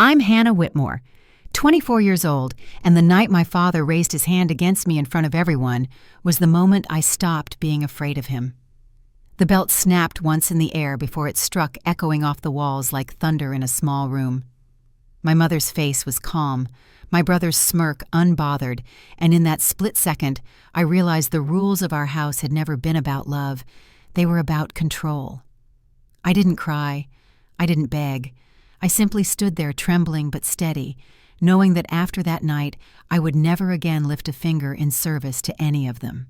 I'm Hannah Whitmore, 24 years old, and the night my father raised his hand against me in front of everyone was the moment I stopped being afraid of him. The belt snapped once in the air before it struck, echoing off the walls like thunder in a small room. My mother's face was calm, my brother's smirk unbothered, and in that split second, I realized the rules of our house had never been about love. They were about control. I didn't cry. I didn't beg. I simply stood there trembling but steady, knowing that after that night I would never again lift a finger in service to any of them.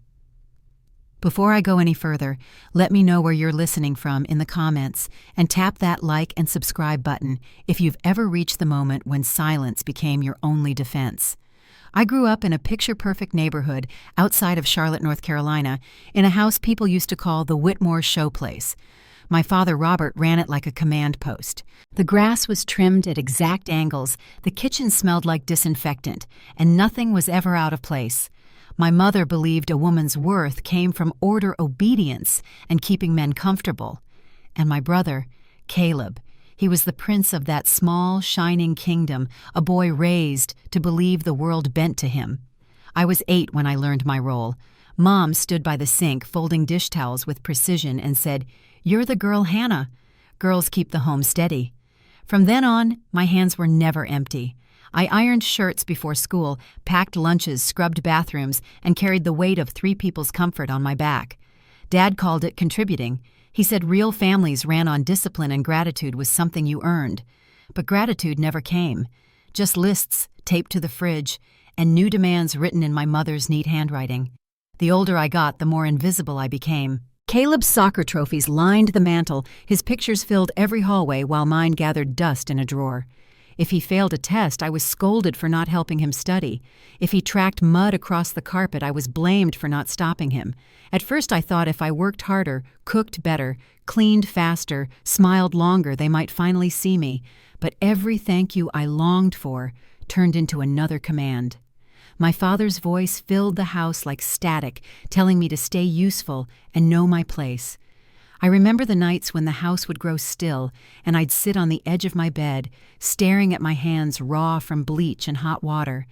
Before I go any further, let me know where you're listening from in the comments and tap that like and subscribe button if you've ever reached the moment when silence became your only defense. I grew up in a picture-perfect neighborhood outside of Charlotte, North Carolina, in a house people used to call the Whitmore Showplace. My father, Robert, ran it like a command post. The grass was trimmed at exact angles, the kitchen smelled like disinfectant, and nothing was ever out of place. My mother believed a woman's worth came from order, obedience, and keeping men comfortable. And my brother, Caleb, he was the prince of that small, shining kingdom, a boy raised to believe the world bent to him. I was 8 when I learned my role. Mom stood by the sink, folding dish towels with precision, and said, "You're the girl, Hannah. Girls keep the home steady." From then on, my hands were never empty. I ironed shirts before school, packed lunches, scrubbed bathrooms, and carried the weight of 3 people's comfort on my back. Dad called it contributing. He said real families ran on discipline and gratitude was something you earned. But gratitude never came. Just lists taped to the fridge and new demands written in my mother's neat handwriting. The older I got, the more invisible I became. Caleb's soccer trophies lined the mantel, his pictures filled every hallway while mine gathered dust in a drawer. If he failed a test, I was scolded for not helping him study. If he tracked mud across the carpet, I was blamed for not stopping him. At first I thought if I worked harder, cooked better, cleaned faster, smiled longer, they might finally see me. But every thank you I longed for turned into another command. My father's voice filled the house like static, telling me to stay useful and know my place. I remember the nights when the house would grow still, and I'd sit on the edge of my bed, staring at my hands raw from bleach and hot water.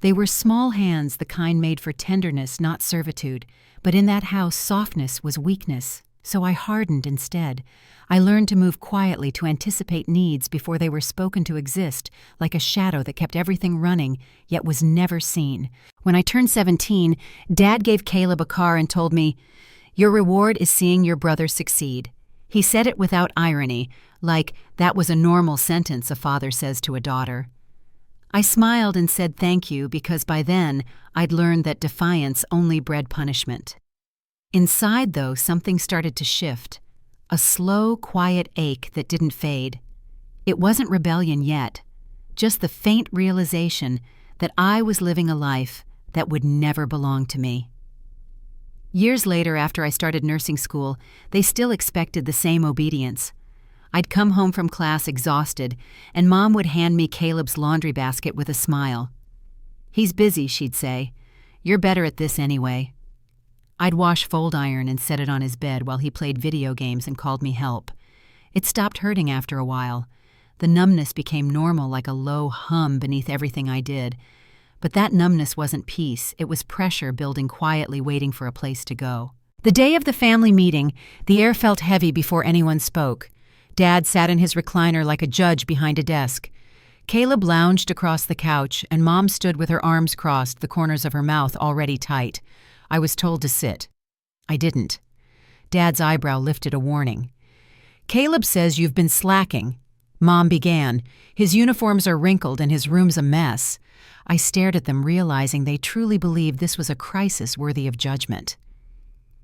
They were small hands, the kind made for tenderness, not servitude. But in that house, softness was weakness, so I hardened instead. I learned to move quietly, to anticipate needs before they were spoken to exist, like a shadow that kept everything running, yet was never seen. When I turned 17, Dad gave Caleb a car and told me, "Your reward is seeing your brother succeed." He said it without irony, like that was a normal sentence a father says to a daughter. I smiled and said thank you because by then I'd learned that defiance only bred punishment. Inside, though, something started to shift. A slow, quiet ache that didn't fade. It wasn't rebellion yet, just the faint realization that I was living a life that would never belong to me. Years later, after I started nursing school, they still expected the same obedience. I'd come home from class exhausted, and Mom would hand me Caleb's laundry basket with a smile. "He's busy," she'd say. "You're better at this anyway." I'd wash fold iron and set it on his bed while he played video games and called me help. It stopped hurting after a while. The numbness became normal, like a low hum beneath everything I did. But that numbness wasn't peace, it was pressure building quietly, waiting for a place to go. The day of the family meeting, the air felt heavy before anyone spoke. Dad sat in his recliner like a judge behind a desk. Caleb lounged across the couch, and Mom stood with her arms crossed, the corners of her mouth already tight. I was told to sit. I didn't. Dad's eyebrow lifted a warning. "Caleb says you've been slacking." Mom began. "His uniforms are wrinkled and his room's a mess." I stared at them, realizing they truly believed this was a crisis worthy of judgment.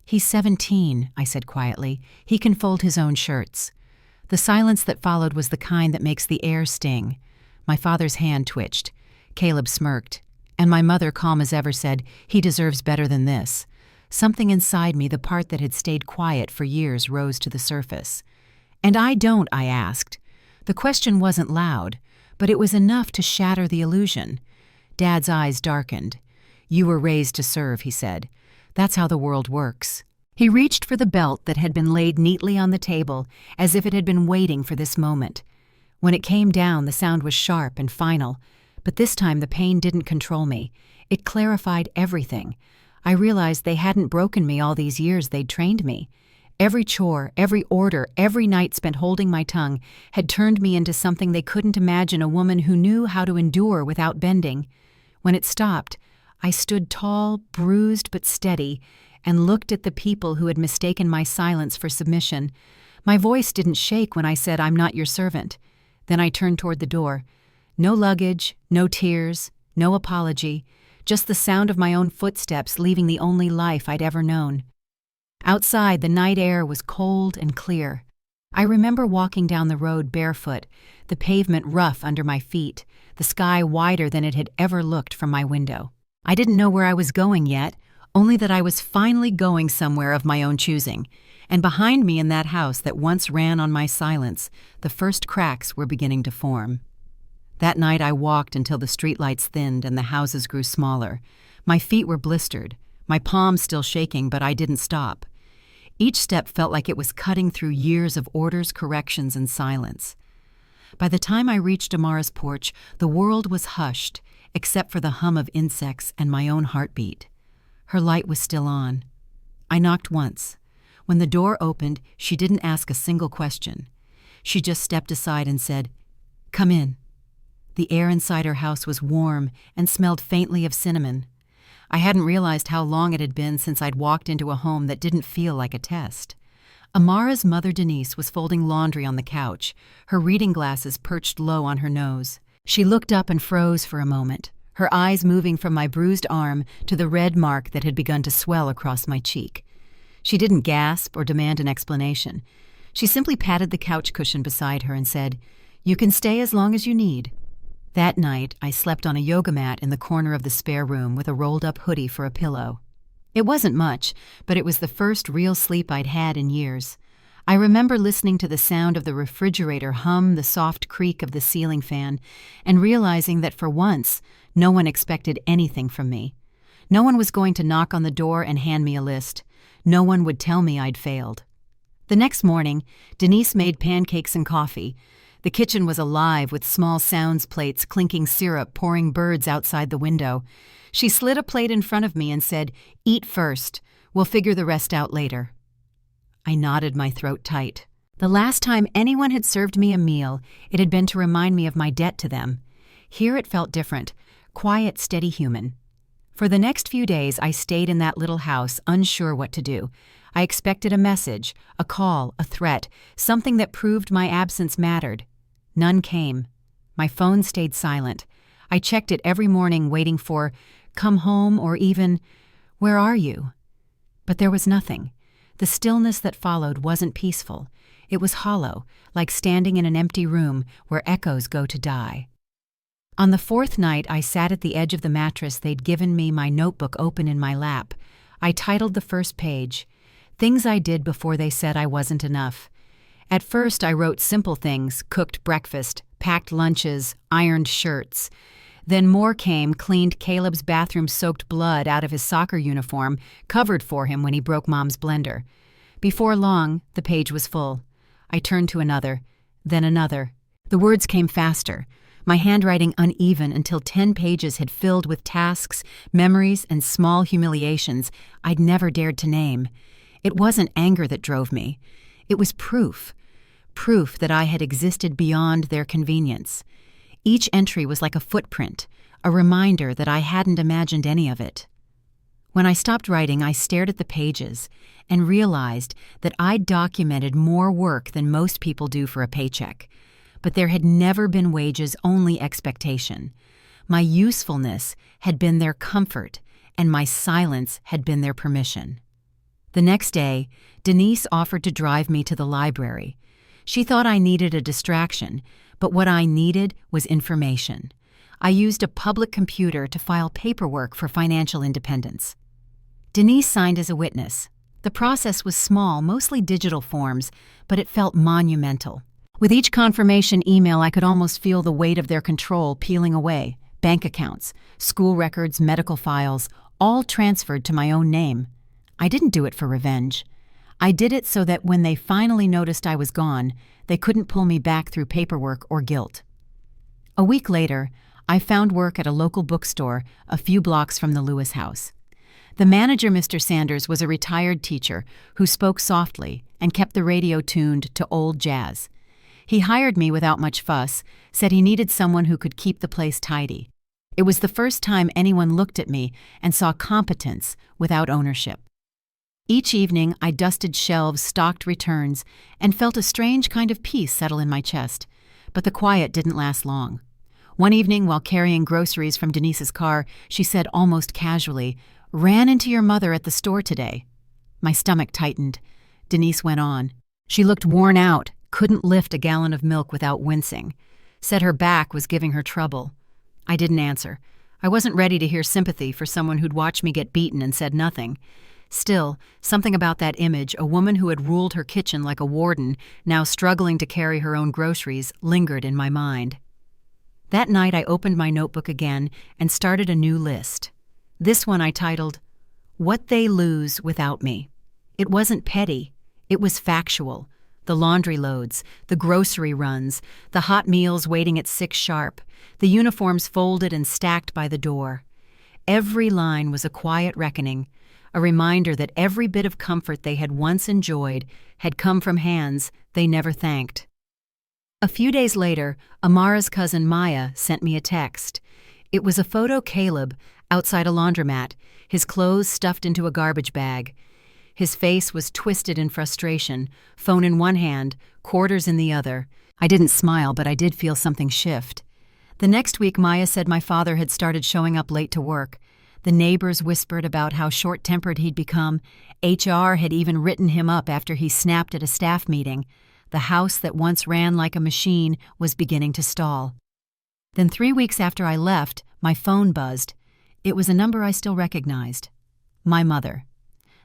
"He's 17, I said quietly. "He can fold his own shirts." The silence that followed was the kind that makes the air sting. My father's hand twitched. Caleb smirked. And my mother, calm as ever, said, "He deserves better than this." Something inside me, the part that had stayed quiet for years, rose to the surface. "And I don't?" I asked. The question wasn't loud, but it was enough to shatter the illusion. Dad's eyes darkened. "You were raised to serve," he said. "That's how the world works." He reached for the belt that had been laid neatly on the table, as if it had been waiting for this moment. When it came down, the sound was sharp and final, but this time the pain didn't control me. It clarified everything. I realized they hadn't broken me all these years they'd trained me. Every chore, every order, every night spent holding my tongue had turned me into something they couldn't imagine, a woman who knew how to endure without bending. When it stopped, I stood tall, bruised but steady, and looked at the people who had mistaken my silence for submission. My voice didn't shake when I said, "I'm not your servant." Then I turned toward the door. No luggage, no tears, no apology, just the sound of my own footsteps leaving the only life I'd ever known. Outside, the night air was cold and clear. I remember walking down the road barefoot, the pavement rough under my feet, the sky wider than it had ever looked from my window. I didn't know where I was going yet, only that I was finally going somewhere of my own choosing. And behind me in that house that once ran on my silence, the first cracks were beginning to form. That night I walked until the streetlights thinned and the houses grew smaller. My feet were blistered, my palms still shaking, but I didn't stop. Each step felt like it was cutting through years of orders, corrections, and silence. By the time I reached Amara's porch, the world was hushed, except for the hum of insects and my own heartbeat. Her light was still on. I knocked once. When the door opened, she didn't ask a single question. She just stepped aside and said, "Come in." The air inside her house was warm and smelled faintly of cinnamon. I hadn't realized how long it had been since I'd walked into a home that didn't feel like a test. Amara's mother, Denise, was folding laundry on the couch, her reading glasses perched low on her nose. She looked up and froze for a moment, her eyes moving from my bruised arm to the red mark that had begun to swell across my cheek. She didn't gasp or demand an explanation. She simply patted the couch cushion beside her and said, "You can stay as long as you need." That night, I slept on a yoga mat in the corner of the spare room with a rolled-up hoodie for a pillow. It wasn't much, but it was the first real sleep I'd had in years. I remember listening to the sound of the refrigerator hum, the soft creak of the ceiling fan, and realizing that for once, no one expected anything from me. No one was going to knock on the door and hand me a list. No one would tell me I'd failed. The next morning, Denise made pancakes and coffee. The kitchen was alive with small sounds plates, clinking syrup, pouring birds outside the window. She slid a plate in front of me and said, "Eat first. We'll figure the rest out later." I nodded, my throat tight. The last time anyone had served me a meal, it had been to remind me of my debt to them. Here it felt different, quiet, steady human. For the next few days, I stayed in that little house, unsure what to do. I expected a message, a call, a threat, something that proved my absence mattered. None came. My phone stayed silent. I checked it every morning, waiting for, "Come home," or even, "Where are you?" But there was nothing. The stillness that followed wasn't peaceful. It was hollow, like standing in an empty room where echoes go to die. On the fourth night, I sat at the edge of the mattress they'd given me, my notebook open in my lap. I titled the first page, "Things I Did Before They Said I Wasn't Enough." At first, I wrote simple things: cooked breakfast, packed lunches, ironed shirts. Then more came: cleaned Caleb's bathroom-soaked blood out of his soccer uniform, covered for him when he broke Mom's blender. Before long, the page was full. I turned to another, then another. The words came faster, my handwriting uneven until 10 pages had filled with tasks, memories, and small humiliations I'd never dared to name. It wasn't anger that drove me. It was proof that I had existed beyond their convenience. Each entry was like a footprint, a reminder that I hadn't imagined any of it. When I stopped writing, I stared at the pages and realized that I'd documented more work than most people do for a paycheck. But there had never been wages, only expectation. My usefulness had been their comfort, and my silence had been their permission. The next day, Denise offered to drive me to the library. She thought I needed a distraction, but what I needed was information. I used a public computer to file paperwork for financial independence. Denise signed as a witness. The process was small, mostly digital forms, but it felt monumental. With each confirmation email, I could almost feel the weight of their control peeling away. Bank accounts, school records, medical files, all transferred to my own name. I didn't do it for revenge. I did it so that when they finally noticed I was gone, they couldn't pull me back through paperwork or guilt. A week later, I found work at a local bookstore a few blocks from the Lewis house. The manager, Mr. Sanders, was a retired teacher who spoke softly and kept the radio tuned to old jazz. He hired me without much fuss, said he needed someone who could keep the place tidy. It was the first time anyone looked at me and saw competence without ownership. Each evening, I dusted shelves, stocked returns, and felt a strange kind of peace settle in my chest. But the quiet didn't last long. One evening, while carrying groceries from Denise's car, she said almost casually, "Ran into your mother at the store today." My stomach tightened. Denise went on. She looked worn out, couldn't lift a gallon of milk without wincing. Said her back was giving her trouble. I didn't answer. I wasn't ready to hear sympathy for someone who'd watched me get beaten and said nothing. Still, something about that image, a woman who had ruled her kitchen like a warden, now struggling to carry her own groceries, lingered in my mind. That night I opened my notebook again and started a new list. This one I titled, "What They Lose Without Me." It wasn't petty. It was factual. The laundry loads, the grocery runs, the hot meals waiting at 6 sharp, the uniforms folded and stacked by the door. Every line was a quiet reckoning, a reminder that every bit of comfort they had once enjoyed had come from hands they never thanked. A few days later, Amara's cousin Maya sent me a text. It was a photo Caleb outside a laundromat, his clothes stuffed into a garbage bag. His face was twisted in frustration, phone in one hand, quarters in the other. I didn't smile, but I did feel something shift. The next week, Maya said my father had started showing up late to work. The neighbors whispered about how short-tempered he'd become. HR had even written him up after he snapped at a staff meeting. The house that once ran like a machine was beginning to stall. Then 3 weeks after I left, my phone buzzed. It was a number I still recognized. My mother.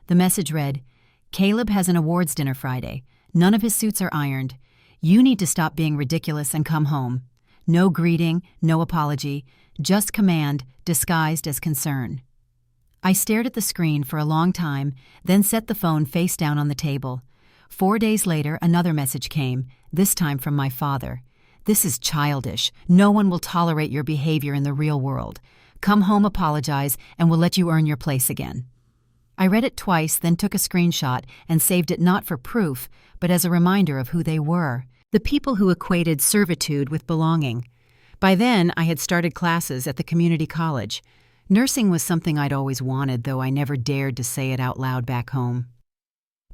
The message read, "Caleb has an awards dinner Friday. None of his suits are ironed. You need to stop being ridiculous and come home. No greeting, no apology, just command disguised as concern." I stared at the screen for a long time, then set the phone face down on the table. 4 days later, another message came, this time from my father. "This is childish. No one will tolerate your behavior in the real world. Come home, apologize, and we'll let you earn your place again." I read it twice, then took a screenshot and saved it not for proof, but as a reminder of who they were, the people who equated servitude with belonging. By then, I had started classes at the community college. Nursing was something I'd always wanted, though I never dared to say it out loud back home.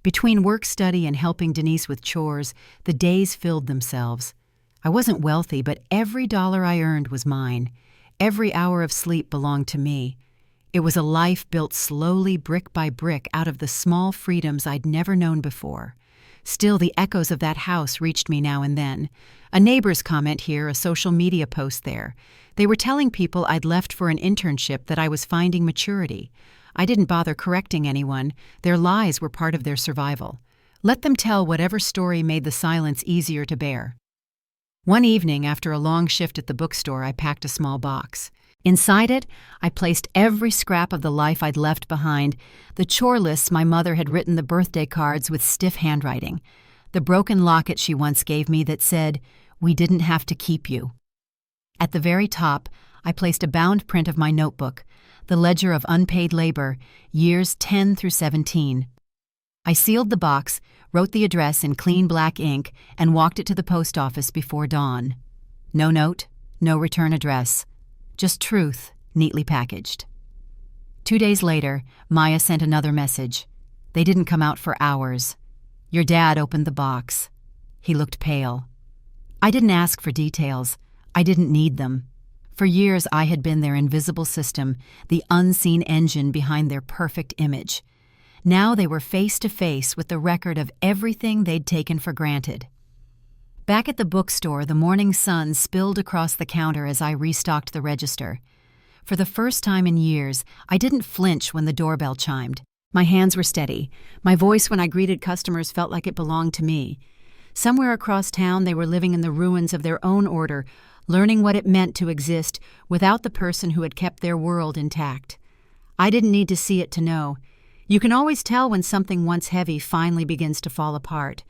Between work study and helping Denise with chores, the days filled themselves. I wasn't wealthy, but every dollar I earned was mine. Every hour of sleep belonged to me. It was a life built slowly, brick by brick, out of the small freedoms I'd never known before. Still, the echoes of that house reached me now and then. A neighbor's comment here, a social media post there. They were telling people I'd left for an internship, that I was finding maturity. I didn't bother correcting anyone. Their lies were part of their survival. Let them tell whatever story made the silence easier to bear. One evening, after a long shift at the bookstore, I packed a small box. Inside it, I placed every scrap of the life I'd left behind, the chore lists my mother had written, the birthday cards with stiff handwriting, the broken locket she once gave me that said, "We didn't have to keep you." At the very top, I placed a bound print of my notebook, the ledger of unpaid labor, years 10 through 17. I sealed the box, wrote the address in clean black ink, and walked it to the post office before dawn. No note, no return address. Just truth, neatly packaged. 2 days later, Maya sent another message. They didn't come out for hours. Your dad opened the box. He looked pale. I didn't ask for details. I didn't need them. For years, I had been their invisible system, the unseen engine behind their perfect image. Now they were face to face with the record of everything they'd taken for granted. Back at the bookstore, the morning sun spilled across the counter as I restocked the register. For the first time in years, I didn't flinch when the doorbell chimed. My hands were steady. My voice when I greeted customers felt like it belonged to me. Somewhere across town, they were living in the ruins of their own order, learning what it meant to exist without the person who had kept their world intact. I didn't need to see it to know. You can always tell when something once heavy finally begins to fall apart,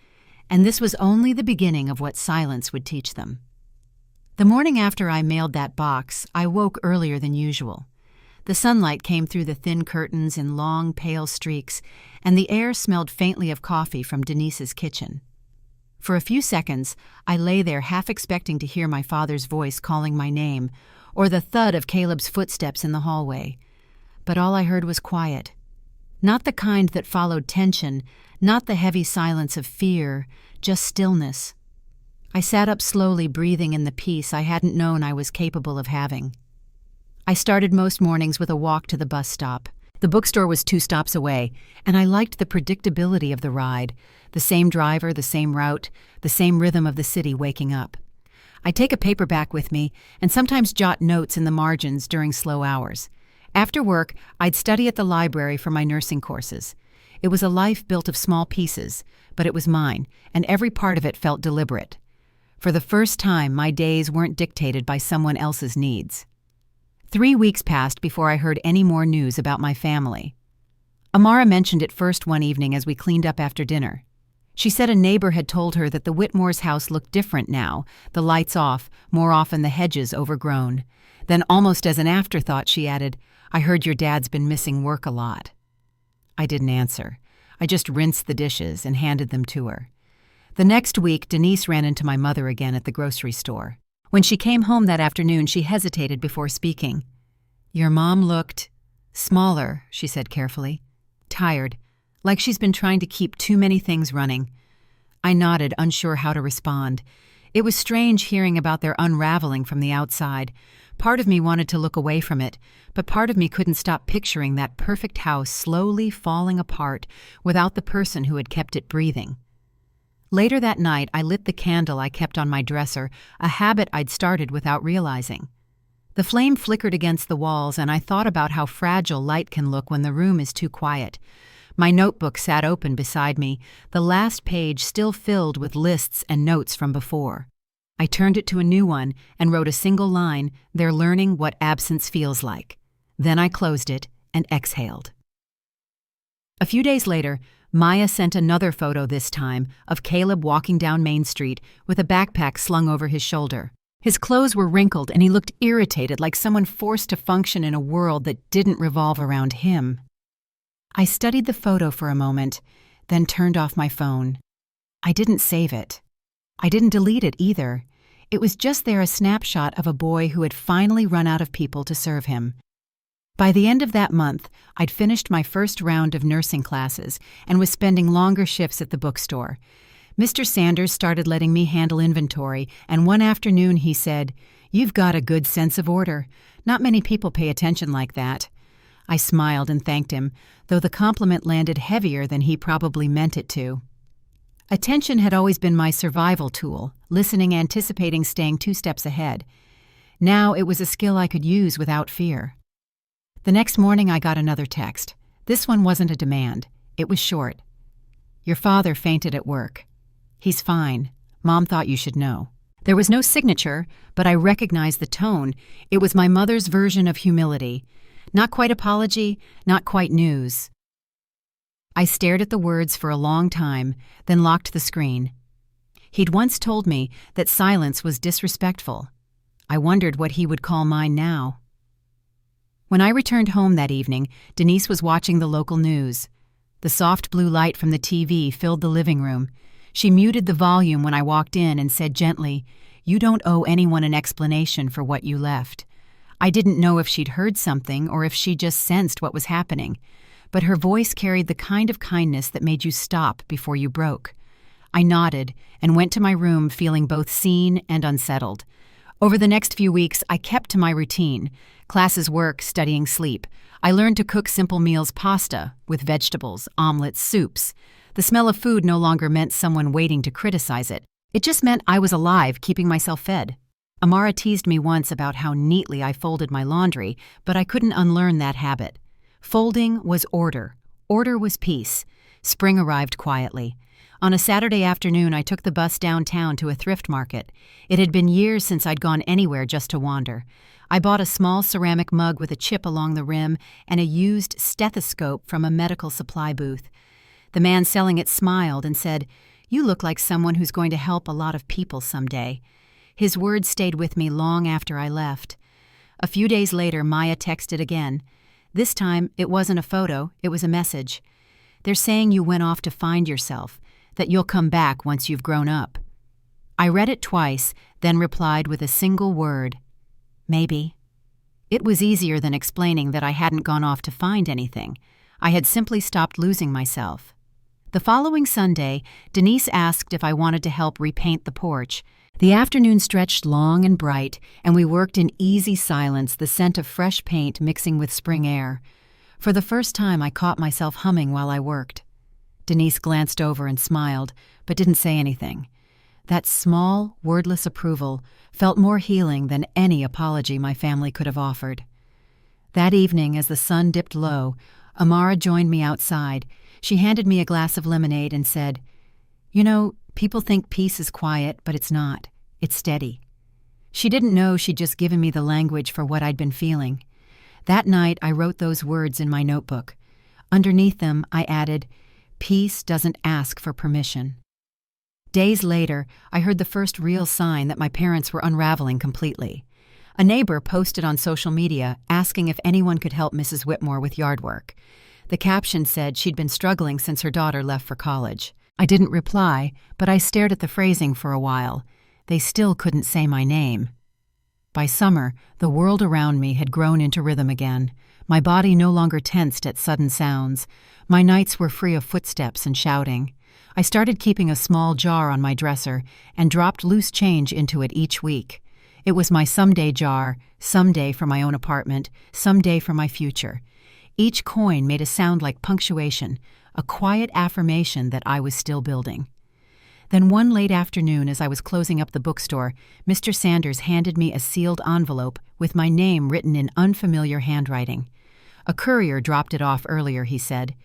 and this was only the beginning of what silence would teach them. The morning after I mailed that box, I woke earlier than usual. The sunlight came through the thin curtains in long, pale streaks, and the air smelled faintly of coffee from Denise's kitchen. For a few seconds, I lay there half expecting to hear my father's voice calling my name, or the thud of Caleb's footsteps in the hallway. But all I heard was quiet. Not the kind that followed tension, not the heavy silence of fear, just stillness. I sat up slowly, breathing in the peace I hadn't known I was capable of having. I started most mornings with a walk to the bus stop. The bookstore was 2 stops away, and I liked the predictability of the ride, the same driver, the same route, the same rhythm of the city waking up. I'd take a paperback with me and sometimes jot notes in the margins during slow hours. After work, I'd study at the library for my nursing courses. It was a life built of small pieces, but it was mine, and every part of it felt deliberate. For the first time, my days weren't dictated by someone else's needs. 3 weeks passed before I heard any more news about my family. Amara mentioned it first one evening as we cleaned up after dinner. She said a neighbor had told her that the Whitmore's house looked different now, the lights off, more often the hedges overgrown. Then, almost as an afterthought, she added, "I heard your dad's been missing work a lot." I didn't answer. I just rinsed the dishes and handed them to her. The next week, Denise ran into my mother again at the grocery store. When she came home that afternoon, she hesitated before speaking. "Your mom looked smaller," she said carefully. "Tired, like she's been trying to keep too many things running." I nodded, unsure how to respond. It was strange hearing about their unraveling from the outside. Part of me wanted to look away from it, but part of me couldn't stop picturing that perfect house slowly falling apart without the person who had kept it breathing. Later that night, I lit the candle I kept on my dresser, a habit I'd started without realizing. The flame flickered against the walls, and I thought about how fragile light can look when the room is too quiet. My notebook sat open beside me, the last page still filled with lists and notes from before. I turned it to a new one and wrote a single line, "They're learning what absence feels like." Then I closed it and exhaled. A few days later, Maya sent another photo this time of Caleb walking down Main Street with a backpack slung over his shoulder. His clothes were wrinkled and he looked irritated, like someone forced to function in a world that didn't revolve around him. I studied the photo for a moment, then turned off my phone. I didn't save it. I didn't delete it either. It was just there, a snapshot of a boy who had finally run out of people to serve him. By the end of that month, I'd finished my first round of nursing classes and was spending longer shifts at the bookstore. Mr. Sanders started letting me handle inventory, and one afternoon he said, "You've got a good sense of order. Not many people pay attention like that." I smiled and thanked him, though the compliment landed heavier than he probably meant it to. Attention had always been my survival tool, listening, anticipating, staying 2 steps ahead. Now it was a skill I could use without fear. The next morning I got another text. This one wasn't a demand. It was short. "Your father fainted at work. He's fine. Mom thought you should know." There was no signature, but I recognized the tone. It was my mother's version of humility. Not quite apology, not quite news. I stared at the words for a long time, then locked the screen. He'd once told me that silence was disrespectful. I wondered what he would call mine now. When I returned home that evening, Denise was watching the local news. The soft blue light from the TV filled the living room. She muted the volume when I walked in and said gently, "You don't owe anyone an explanation for what you left." I didn't know if she'd heard something or if she just sensed what was happening, but her voice carried the kind of kindness that made you stop before you broke. I nodded and went to my room feeling both seen and unsettled. Over the next few weeks, I kept to my routine. Classes, work, studying, sleep. I learned to cook simple meals, pasta, with vegetables, omelets, soups. The smell of food no longer meant someone waiting to criticize it. It just meant I was alive, keeping myself fed. Amara teased me once about how neatly I folded my laundry, but I couldn't unlearn that habit. Folding was order. Order was peace. Spring arrived quietly. On a Saturday afternoon, I took the bus downtown to a thrift market. It had been years since I'd gone anywhere just to wander. I bought a small ceramic mug with a chip along the rim and a used stethoscope from a medical supply booth. The man selling it smiled and said, "You look like someone who's going to help a lot of people someday." His words stayed with me long after I left. A few days later, Maya texted again. This time, it wasn't a photo, it was a message. "They're saying you went off to find yourself, that you'll come back once you've grown up." I read it twice, then replied with a single word, "Maybe." It was easier than explaining that I hadn't gone off to find anything. I had simply stopped losing myself. The following Sunday, Denise asked if I wanted to help repaint the porch. The afternoon stretched long and bright, and we worked in easy silence, the scent of fresh paint mixing with spring air. For the first time, I caught myself humming while I worked. Denise glanced over and smiled, but didn't say anything. That small, wordless approval felt more healing than any apology my family could have offered. That evening, as the sun dipped low, Amara joined me outside. She handed me a glass of lemonade and said, "You know, people think peace is quiet, but it's not. It's steady." She didn't know she'd just given me the language for what I'd been feeling. That night, I wrote those words in my notebook. Underneath them, I added, "Peace doesn't ask for permission." Days later, I heard the first real sign that my parents were unraveling completely. A neighbor posted on social media asking if anyone could help Mrs. Whitmore with yard work. The caption said she'd been struggling since her daughter left for college. I didn't reply, but I stared at the phrasing for a while. They still couldn't say my name. By summer, the world around me had grown into rhythm again. My body no longer tensed at sudden sounds. My nights were free of footsteps and shouting. I started keeping a small jar on my dresser and dropped loose change into it each week. It was my someday jar, someday for my own apartment, someday for my future. Each coin made a sound like punctuation, a quiet affirmation that I was still building. Then one late afternoon, as I was closing up the bookstore, Mr. Sanders handed me a sealed envelope with my name written in unfamiliar handwriting. A courier dropped it off earlier, he said.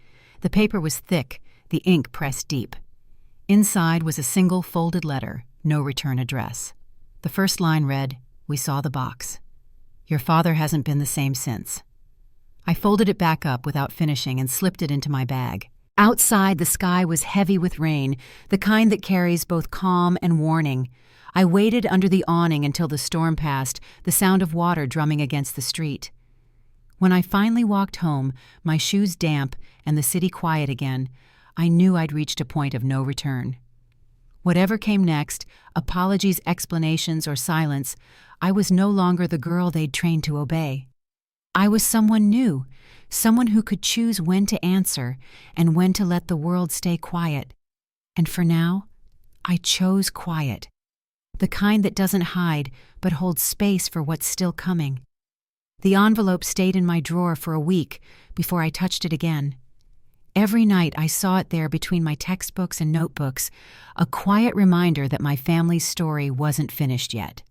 The paper was thick, the ink pressed deep. Inside was a single folded letter, no return address. The first line read, "We saw the box. Your father hasn't been the same since." I folded it back up without finishing and slipped it into my bag. Outside, the sky was heavy with rain, the kind that carries both calm and warning. I waited under the awning until the storm passed, the sound of water drumming against the street. When I finally walked home, my shoes damp and the city quiet again, I knew I'd reached a point of no return. Whatever came next, apologies, explanations, or silence, I was no longer the girl they'd trained to obey. I was someone new, someone who could choose when to answer and when to let the world stay quiet. And for now, I chose quiet, the kind that doesn't hide but holds space for what's still coming. The envelope stayed in my drawer for a week before I touched it again. Every night I saw it there between my textbooks and notebooks, a quiet reminder that my family's story wasn't finished yet.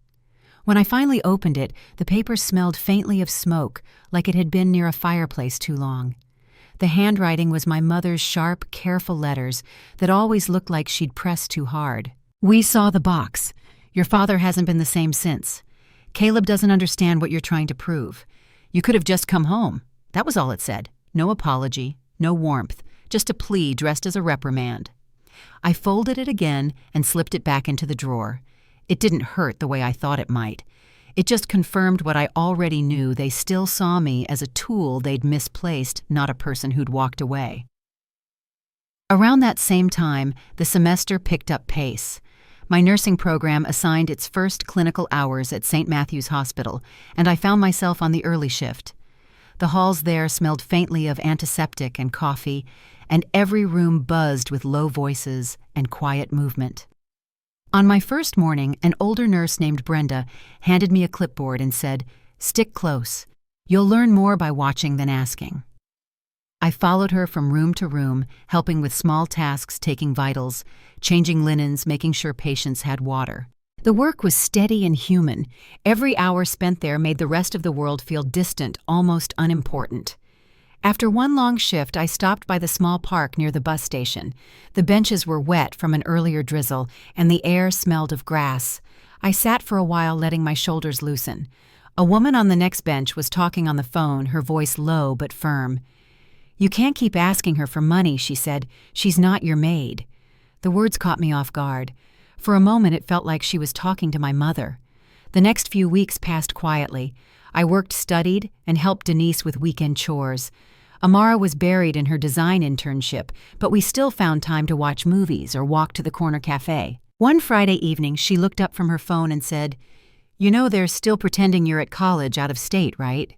When I finally opened it, the paper smelled faintly of smoke, like it had been near a fireplace too long. The handwriting was my mother's sharp, careful letters that always looked like she'd pressed too hard. "We saw the box. Your father hasn't been the same since. Caleb doesn't understand what you're trying to prove. You could have just come home." That was all it said. No apology, no warmth, just a plea dressed as a reprimand. I folded it again and slipped it back into the drawer. It didn't hurt the way I thought it might. It just confirmed what I already knew. They still saw me as a tool they'd misplaced, not a person who'd walked away. Around that same time, the semester picked up pace. My nursing program assigned its first clinical hours at St. Matthew's Hospital, and I found myself on the early shift. The halls there smelled faintly of antiseptic and coffee, and every room buzzed with low voices and quiet movement. On my first morning, an older nurse named Brenda handed me a clipboard and said, "Stick close. You'll learn more by watching than asking." I followed her from room to room, helping with small tasks, taking vitals, changing linens, making sure patients had water. The work was steady and human. Every hour spent there made the rest of the world feel distant, almost unimportant. After one long shift, I stopped by the small park near the bus station. The benches were wet from an earlier drizzle, and the air smelled of grass. I sat for a while, letting my shoulders loosen. A woman on the next bench was talking on the phone, her voice low but firm. "You can't keep asking her for money," she said. "She's not your maid." The words caught me off guard. For a moment it felt like she was talking to my mother. The next few weeks passed quietly. I worked, studied, and helped Denise with weekend chores. Amara was buried in her design internship, but we still found time to watch movies or walk to the corner cafe. One Friday evening, she looked up from her phone and said, "You know they're still pretending you're at college out of state, right?"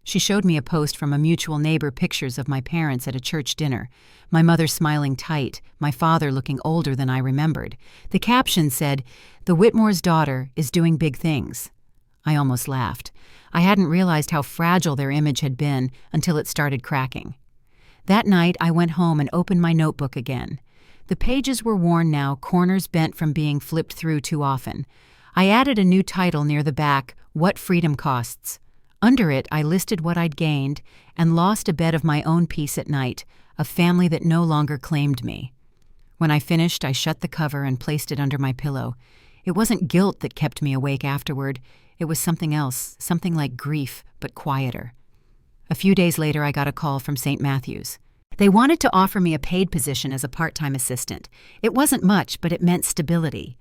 She showed me a post from a mutual neighbor, pictures of my parents at a church dinner. My mother smiling tight, my father looking older than I remembered. The caption said, "The Whitmore's daughter is doing big things." I almost laughed. I hadn't realized how fragile their image had been until it started cracking. That night, I went home and opened my notebook again. The pages were worn now, corners bent from being flipped through too often. I added a new title near the back, "What Freedom Costs." Under it, I listed what I'd gained and lost: a bed of my own peace at night, a family that no longer claimed me. When I finished, I shut the cover and placed it under my pillow. It wasn't guilt that kept me awake afterward. It was something else, something like grief, but quieter. A few days later, I got a call from St. Matthew's. They wanted to offer me a paid position as a part-time assistant. It wasn't much, but it meant stability.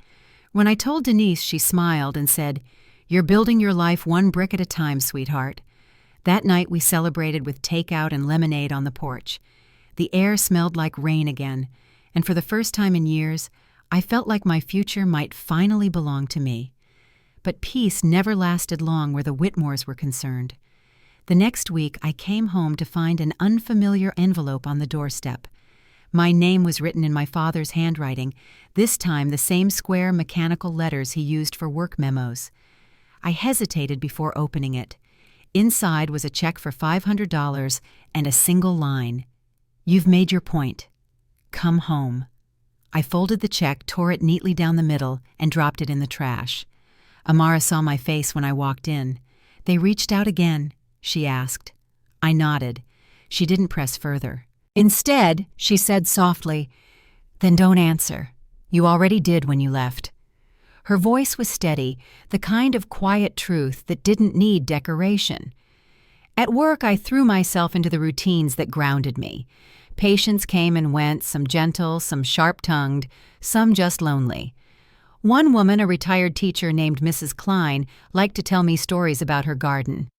When I told Denise, she smiled and said, "You're building your life one brick at a time, sweetheart." That night we celebrated with takeout and lemonade on the porch. The air smelled like rain again, and for the first time in years, I felt like my future might finally belong to me. But peace never lasted long where the Whitmores were concerned. The next week, I came home to find an unfamiliar envelope on the doorstep. My name was written in my father's handwriting, this time the same square mechanical letters he used for work memos. I hesitated before opening it. Inside was a check for $500 and a single line: "You've made your point. Come home." I folded the check, tore it neatly down the middle, and dropped it in the trash. Amara saw my face when I walked in. "They reached out again?" she asked. I nodded. She didn't press further. Instead, she said softly, "Then don't answer. You already did when you left." Her voice was steady, the kind of quiet truth that didn't need decoration. At work, I threw myself into the routines that grounded me. Patients came and went, some gentle, some sharp-tongued, some just lonely. One woman, a retired teacher named Mrs. Klein, liked to tell me stories about her garden.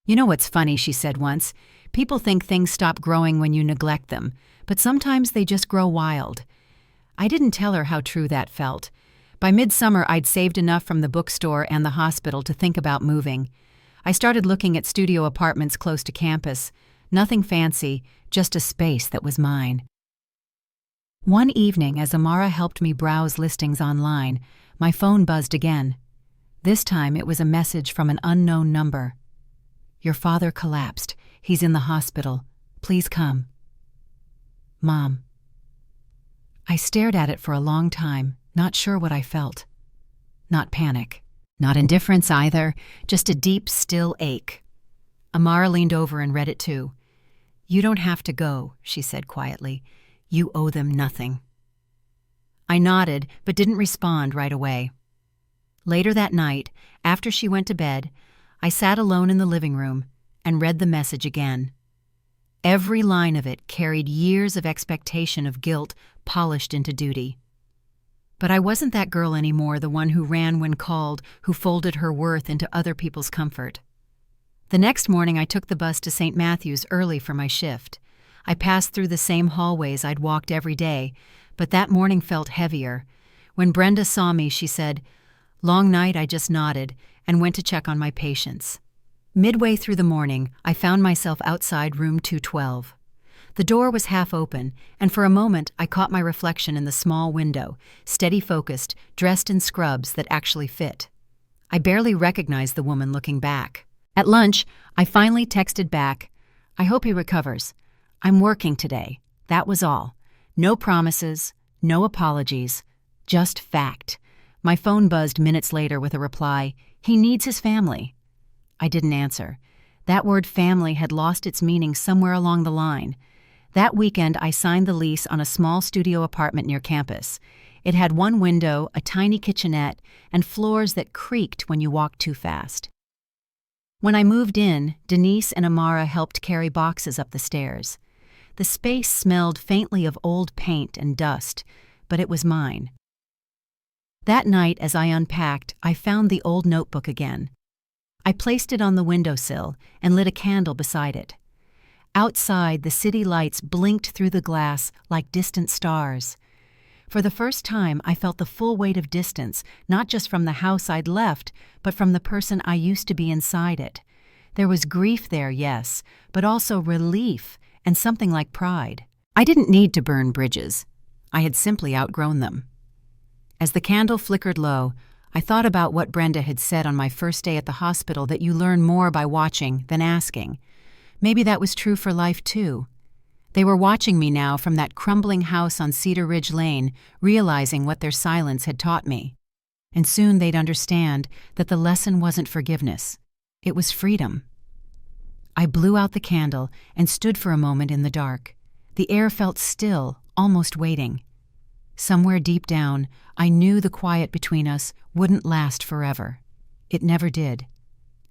"You know what's funny," she said once, "people think things stop growing when you neglect them, but sometimes they just grow wild." I didn't tell her how true that felt. By midsummer, I'd saved enough from the bookstore and the hospital to think about moving. I started looking at studio apartments close to campus. Nothing fancy, just a space that was mine. One evening, as Amara helped me browse listings online, my phone buzzed again. This time it was a message from an unknown number. "Your father collapsed. He's in the hospital. Please come. Mom." I stared at it for a long time, not sure what I felt. Not panic. Not indifference either, just a deep, still ache. Amara leaned over and read it too. "You don't have to go," she said quietly. "You owe them nothing." I nodded, but didn't respond right away. Later that night, after she went to bed, I sat alone in the living room and read the message again. Every line of it carried years of expectation of guilt polished into duty. But I wasn't that girl anymore, the one who ran when called, who folded her worth into other people's comfort. The next morning I took the bus to St. Matthew's early for my shift. I passed through the same hallways I'd walked every day, but that morning felt heavier. When Brenda saw me, she said, "Long night?" I just nodded and went to check on my patients. Midway through the morning, I found myself outside room 212. The door was half open, and for a moment I caught my reflection in the small window, steady-focused, dressed in scrubs that actually fit. I barely recognized the woman looking back. At lunch, I finally texted back, "I hope he recovers. I'm working today." That was all. No promises, no apologies, just fact. My phone buzzed minutes later with a reply, "He needs his family." I didn't answer. That word family had lost its meaning somewhere along the line. That weekend, I signed the lease on a small studio apartment near campus. It had one window, a tiny kitchenette, and floors that creaked when you walked too fast. When I moved in, Denise and Amara helped carry boxes up the stairs. The space smelled faintly of old paint and dust, but it was mine. That night, as I unpacked, I found the old notebook again. I placed it on the windowsill and lit a candle beside it. Outside, the city lights blinked through the glass like distant stars. For the first time, I felt the full weight of distance, not just from the house I'd left, but from the person I used to be inside it. There was grief there, yes, but also relief and something like pride. I didn't need to burn bridges. I had simply outgrown them. As the candle flickered low, I thought about what Brenda had said on my first day at the hospital, that you learn more by watching than asking. Maybe that was true for life, too. They were watching me now from that crumbling house on Cedar Ridge Lane, realizing what their silence had taught me. And soon they'd understand that the lesson wasn't forgiveness. It was freedom. I blew out the candle and stood for a moment in the dark. The air felt still, almost waiting. Somewhere deep down, I knew the quiet between us wouldn't last forever. It never did.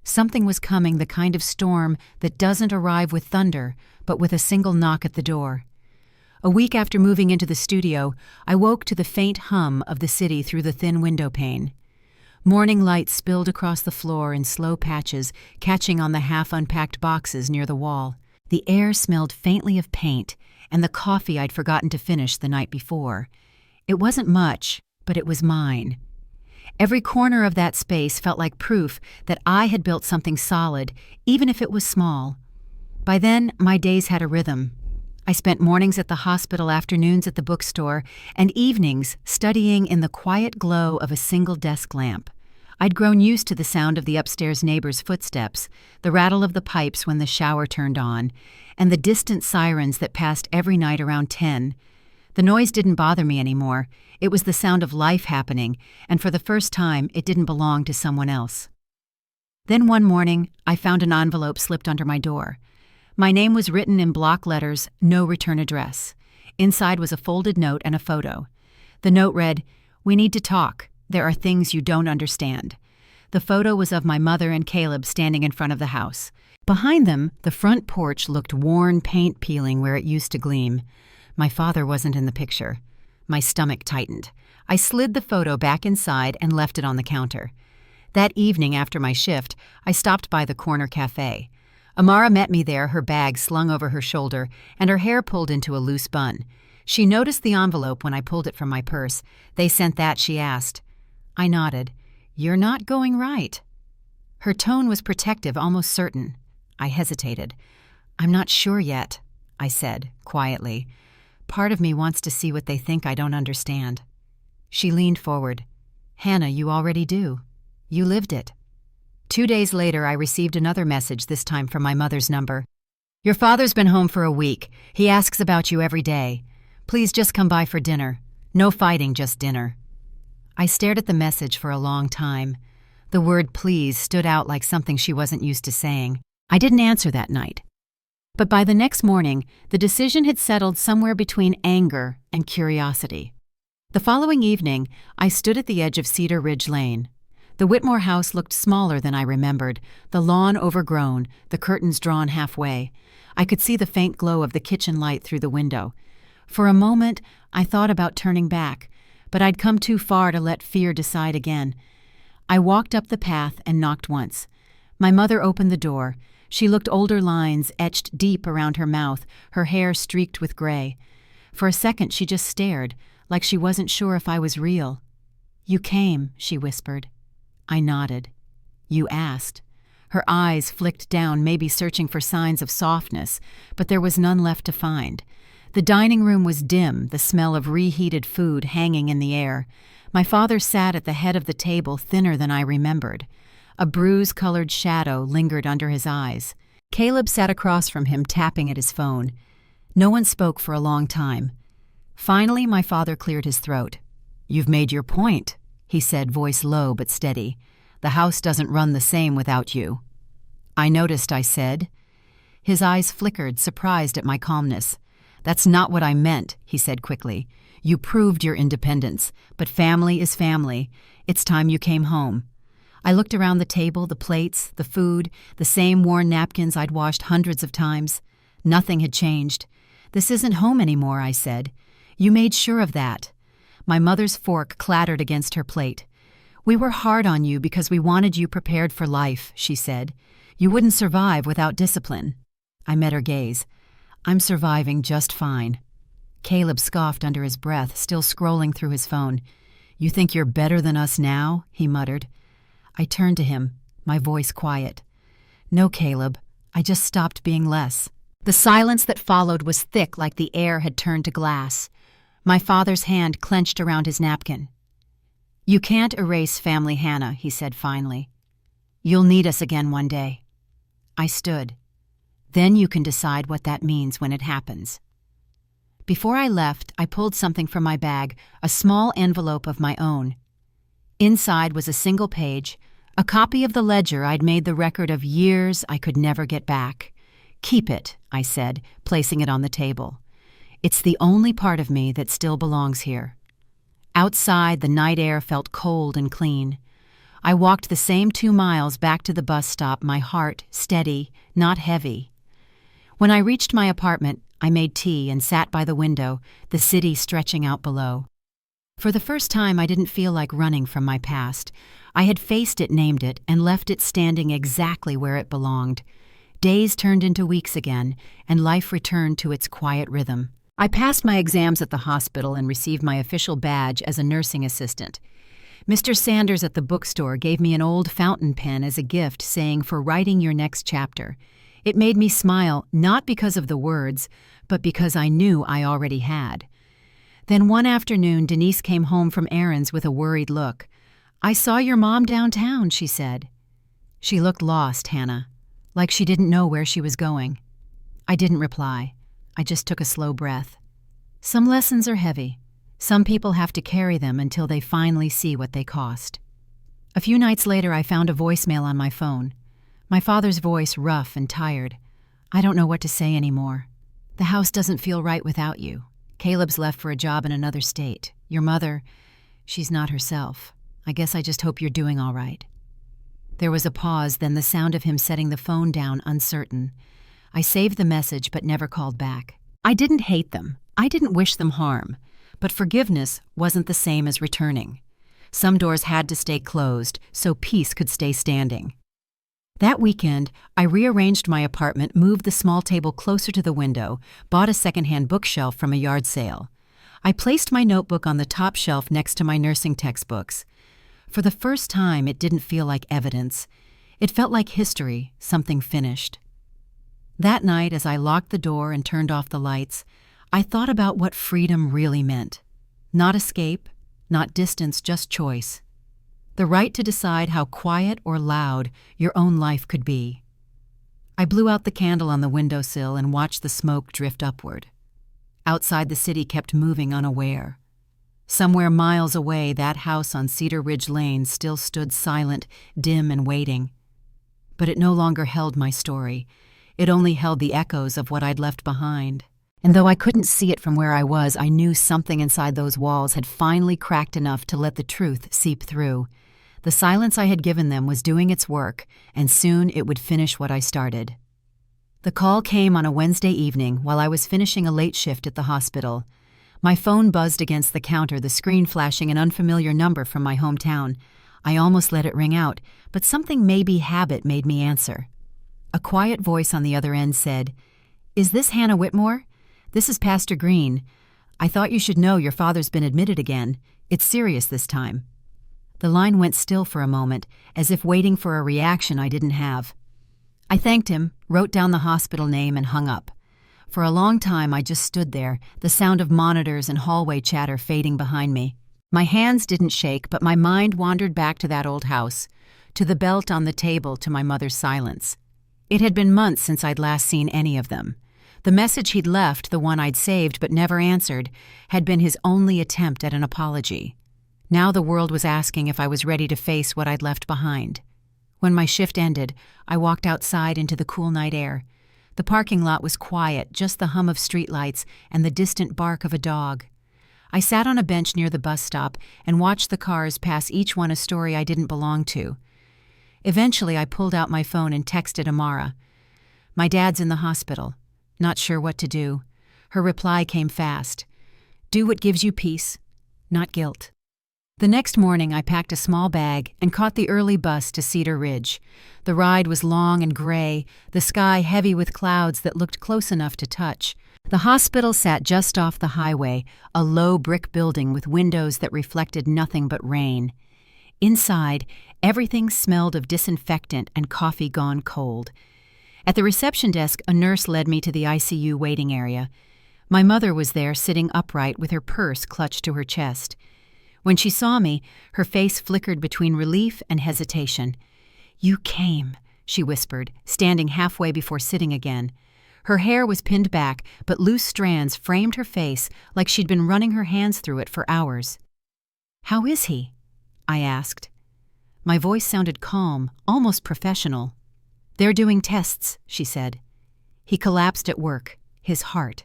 Something was coming, the kind of storm that doesn't arrive with thunder, but with a single knock at the door. A week after moving into the studio, I woke to the faint hum of the city through the thin window pane. Morning light spilled across the floor in slow patches, catching on the half-unpacked boxes near the wall. The air smelled faintly of paint and the coffee I'd forgotten to finish the night before. It wasn't much, but it was mine. Every corner of that space felt like proof that I had built something solid, even if it was small. By then, my days had a rhythm. I spent mornings at the hospital, afternoons at the bookstore, and evenings studying in the quiet glow of a single desk lamp. I'd grown used to the sound of the upstairs neighbor's footsteps, the rattle of the pipes when the shower turned on, and the distant sirens that passed every night around 10. The noise didn't bother me anymore. It was the sound of life happening, and for the first time, it didn't belong to someone else. Then one morning, I found an envelope slipped under my door. My name was written in block letters, no return address. Inside was a folded note and a photo. The note read, "We need to talk. There are things you don't understand." The photo was of my mother and Caleb standing in front of the house. Behind them, the front porch looked worn, paint peeling where it used to gleam. My father wasn't in the picture. My stomach tightened. I slid the photo back inside and left it on the counter. That evening after my shift, I stopped by the corner cafe. Amara met me there, her bag slung over her shoulder and her hair pulled into a loose bun. She noticed the envelope when I pulled it from my purse. "They sent that?" she asked. I nodded. "You're not going right." Her tone was protective, almost certain. I hesitated. "I'm not sure yet," I said, quietly. "Part of me wants to see what they think I don't understand." She leaned forward. "Hannah, you already do. You lived it." 2 days later, I received another message, this time from my mother's number. "Your father's been home for a week. He asks about you every day. Please just come by for dinner. No fighting, just dinner." I stared at the message for a long time. The word please stood out like something she wasn't used to saying. I didn't answer that night. But by the next morning, the decision had settled somewhere between anger and curiosity. The following evening, I stood at the edge of Cedar Ridge Lane. The Whitmore house looked smaller than I remembered, the lawn overgrown, the curtains drawn halfway. I could see the faint glow of the kitchen light through the window. For a moment, I thought about turning back, but I'd come too far to let fear decide again. I walked up the path and knocked once. My mother opened the door. She looked older, lines etched deep around her mouth, her hair streaked with gray. For a second, she just stared, like she wasn't sure if I was real. "You came," she whispered. I nodded. "You asked." Her eyes flicked down, maybe searching for signs of softness, but there was none left to find. The dining room was dim, the smell of reheated food hanging in the air. My father sat at the head of the table, thinner than I remembered. A bruise-colored shadow lingered under his eyes. Caleb sat across from him, tapping at his phone. No one spoke for a long time. Finally, my father cleared his throat. "You've made your point," he said, voice low but steady. "The house doesn't run the same without you." "I noticed," I said. His eyes flickered, surprised at my calmness. "That's not what I meant," he said quickly. "You proved your independence, but family is family. It's time you came home." I looked around the table, the plates, the food, the same worn napkins I'd washed hundreds of times. Nothing had changed. "This isn't home anymore," I said. "You made sure of that." My mother's fork clattered against her plate. "We were hard on you because we wanted you prepared for life," she said. "You wouldn't survive without discipline." I met her gaze. "I'm surviving just fine." Caleb scoffed under his breath, still scrolling through his phone. "You think you're better than us now?" he muttered. I turned to him, my voice quiet. "No, Caleb, I just stopped being less." The silence that followed was thick, like the air had turned to glass. My father's hand clenched around his napkin. "You can't erase family, Hannah," he said finally. "You'll need us again one day." I stood. "Then you can decide what that means when it happens." Before I left, I pulled something from my bag, a small envelope of my own. Inside was a single page, a copy of the ledger I'd made the record of years I could never get back. "Keep it," I said, placing it on the table. "It's the only part of me that still belongs here." Outside, the night air felt cold and clean. I walked the same 2 miles back to the bus stop, my heart steady, not heavy. When I reached my apartment, I made tea and sat by the window, the city stretching out below. For the first time, I didn't feel like running from my past. I had faced it, named it, and left it standing exactly where it belonged. Days turned into weeks again, and life returned to its quiet rhythm. I passed my exams at the hospital and received my official badge as a nursing assistant. Mr. Sanders at the bookstore gave me an old fountain pen as a gift, saying, "For writing your next chapter." It made me smile, not because of the words, but because I knew I already had. Then one afternoon, Denise came home from errands with a worried look. "I saw your mom downtown," she said. She looked lost, Hannah, like she didn't know where she was going. I didn't reply. I just took a slow breath. Some lessons are heavy. Some people have to carry them until they finally see what they cost. A few nights later, I found a voicemail on my phone. My father's voice, rough and tired. "I don't know what to say anymore. The house doesn't feel right without you. Caleb's left for a job in another state. Your mother, she's not herself. I guess I just hope you're doing all right." There was a pause, then the sound of him setting the phone down, uncertain. I saved the message but never called back. I didn't hate them. I didn't wish them harm. But forgiveness wasn't the same as returning. Some doors had to stay closed so peace could stay standing. That weekend, I rearranged my apartment, moved the small table closer to the window, bought a secondhand bookshelf from a yard sale. I placed my notebook on the top shelf next to my nursing textbooks. For the first time, it didn't feel like evidence. It felt like history, something finished. That night, as I locked the door and turned off the lights, I thought about what freedom really meant. Not escape, not distance, just choice. The right to decide how quiet or loud your own life could be. I blew out the candle on the windowsill and watched the smoke drift upward. Outside, the city kept moving unaware. Somewhere miles away, that house on Cedar Ridge Lane still stood silent, dim and waiting. But it no longer held my story. It only held the echoes of what I'd left behind. And though I couldn't see it from where I was, I knew something inside those walls had finally cracked enough to let the truth seep through. The silence I had given them was doing its work, and soon it would finish what I started. The call came on a Wednesday evening while I was finishing a late shift at the hospital. My phone buzzed against the counter, the screen flashing an unfamiliar number from my hometown. I almost let it ring out, but something maybe habit made me answer. A quiet voice on the other end said, "Is this Hannah Whitmore? This is Pastor Green. I thought you should know your father's been admitted again. It's serious this time." The line went still for a moment, as if waiting for a reaction I didn't have. I thanked him, wrote down the hospital name, and hung up. For a long time I just stood there, the sound of monitors and hallway chatter fading behind me. My hands didn't shake, but my mind wandered back to that old house, to the belt on the table, to my mother's silence. It had been months since I'd last seen any of them. The message he'd left, the one I'd saved but never answered, had been his only attempt at an apology. Now the world was asking if I was ready to face what I'd left behind. When my shift ended, I walked outside into the cool night air. The parking lot was quiet, just the hum of streetlights and the distant bark of a dog. I sat on a bench near the bus stop and watched the cars pass, each one a story I didn't belong to. Eventually, I pulled out my phone and texted Amara. "My dad's in the hospital. Not sure what to do." Her reply came fast. "Do what gives you peace, not guilt." The next morning, I packed a small bag and caught the early bus to Cedar Ridge. The ride was long and gray, the sky heavy with clouds that looked close enough to touch. The hospital sat just off the highway, a low brick building with windows that reflected nothing but rain. Inside, everything smelled of disinfectant and coffee gone cold. At the reception desk, a nurse led me to the ICU waiting area. My mother was there, sitting upright with her purse clutched to her chest. When she saw me, her face flickered between relief and hesitation. "You came," she whispered, standing halfway before sitting again. Her hair was pinned back, but loose strands framed her face like she'd been running her hands through it for hours. "How is he?" I asked. My voice sounded calm, almost professional. "They're doing tests," she said. "He collapsed at work, his heart."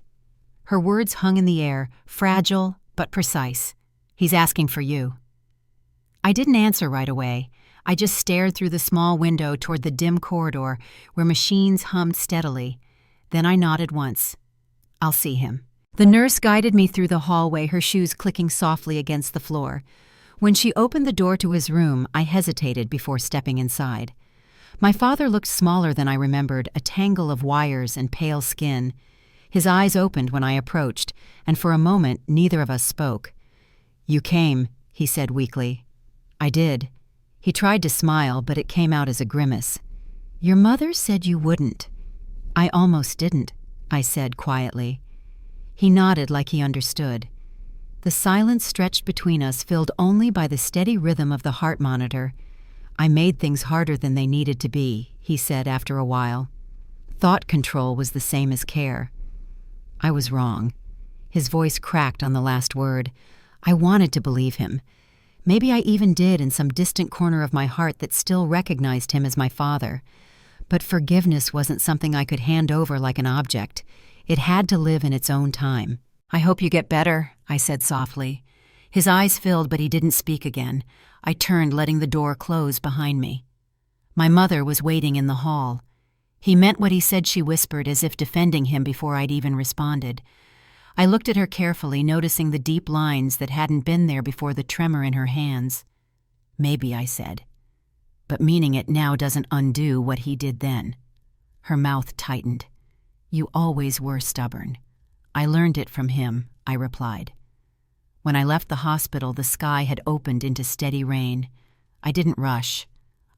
Her words hung in the air, fragile but precise. "He's asking for you." I didn't answer right away. I just stared through the small window toward the dim corridor where machines hummed steadily. Then I nodded once. "I'll see him." The nurse guided me through the hallway, her shoes clicking softly against the floor. When she opened the door to his room, I hesitated before stepping inside. My father looked smaller than I remembered, a tangle of wires and pale skin. His eyes opened when I approached, and for a moment neither of us spoke. "You came," he said weakly. I did. He tried to smile, but it came out as a grimace. "Your mother said you wouldn't." "I almost didn't," I said quietly. He nodded like he understood. The silence stretched between us, filled only by the steady rhythm of the heart monitor. "I made things harder than they needed to be," he said after a while. Thought control was the same as care. I was wrong. His voice cracked on the last word. I wanted to believe him. Maybe I even did in some distant corner of my heart that still recognized him as my father. But forgiveness wasn't something I could hand over like an object. It had to live in its own time. "I hope you get better," I said softly. His eyes filled, but he didn't speak again. I turned, letting the door close behind me. My mother was waiting in the hall. He meant what he said, she whispered, as if defending him before I'd even responded. I looked at her carefully, noticing the deep lines that hadn't been there before the tremor in her hands. "Maybe," I said. "But meaning it now doesn't undo what he did then." Her mouth tightened. "You always were stubborn." "I learned it from him," I replied. When I left the hospital, the sky had opened into steady rain. I didn't rush.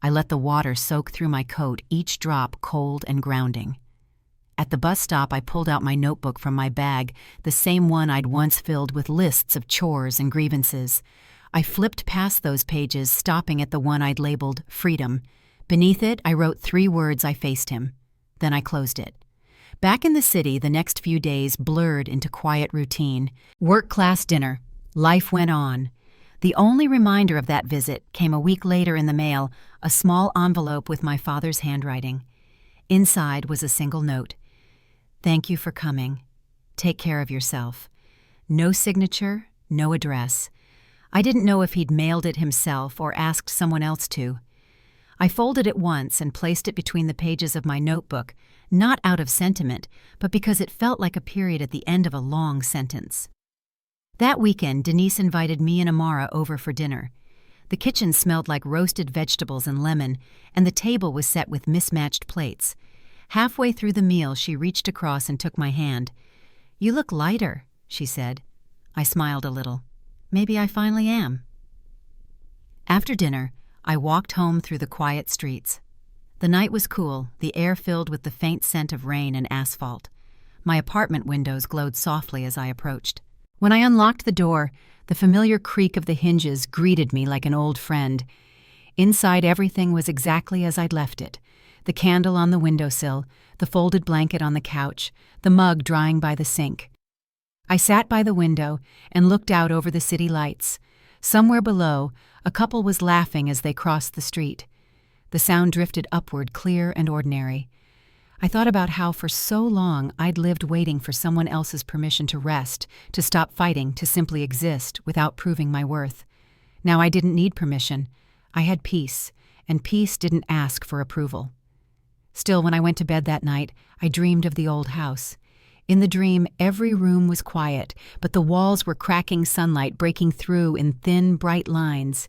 I let the water soak through my coat, each drop cold and grounding. At the bus stop, I pulled out my notebook from my bag, the same one I'd once filled with lists of chores and grievances. I flipped past those pages, stopping at the one I'd labeled Freedom. Beneath it, I wrote 3 words. I faced him. Then I closed it. Back in the city, the next few days blurred into quiet routine. Work class dinner. Life went on. The only reminder of that visit came a week later in the mail, a small envelope with my father's handwriting. Inside was a single note. "Thank you for coming. Take care of yourself." No signature, no address. I didn't know if he'd mailed it himself or asked someone else to. I folded it once and placed it between the pages of my notebook, not out of sentiment, but because it felt like a period at the end of a long sentence. That weekend, Denise invited me and Amara over for dinner. The kitchen smelled like roasted vegetables and lemon, and the table was set with mismatched plates. Halfway through the meal, she reached across and took my hand. "You look lighter," she said. I smiled a little. "Maybe I finally am." After dinner, I walked home through the quiet streets. The night was cool, the air filled with the faint scent of rain and asphalt. My apartment windows glowed softly as I approached. When I unlocked the door, the familiar creak of the hinges greeted me like an old friend. Inside, everything was exactly as I'd left it. The candle on the windowsill, the folded blanket on the couch, the mug drying by the sink. I sat by the window and looked out over the city lights. Somewhere below, a couple was laughing as they crossed the street. The sound drifted upward, clear and ordinary. I thought about how for so long I'd lived waiting for someone else's permission to rest, to stop fighting, to simply exist without proving my worth. Now I didn't need permission. I had peace, and peace didn't ask for approval. Still, when I went to bed that night, I dreamed of the old house. In the dream, every room was quiet, but the walls were cracking sunlight breaking through in thin, bright lines.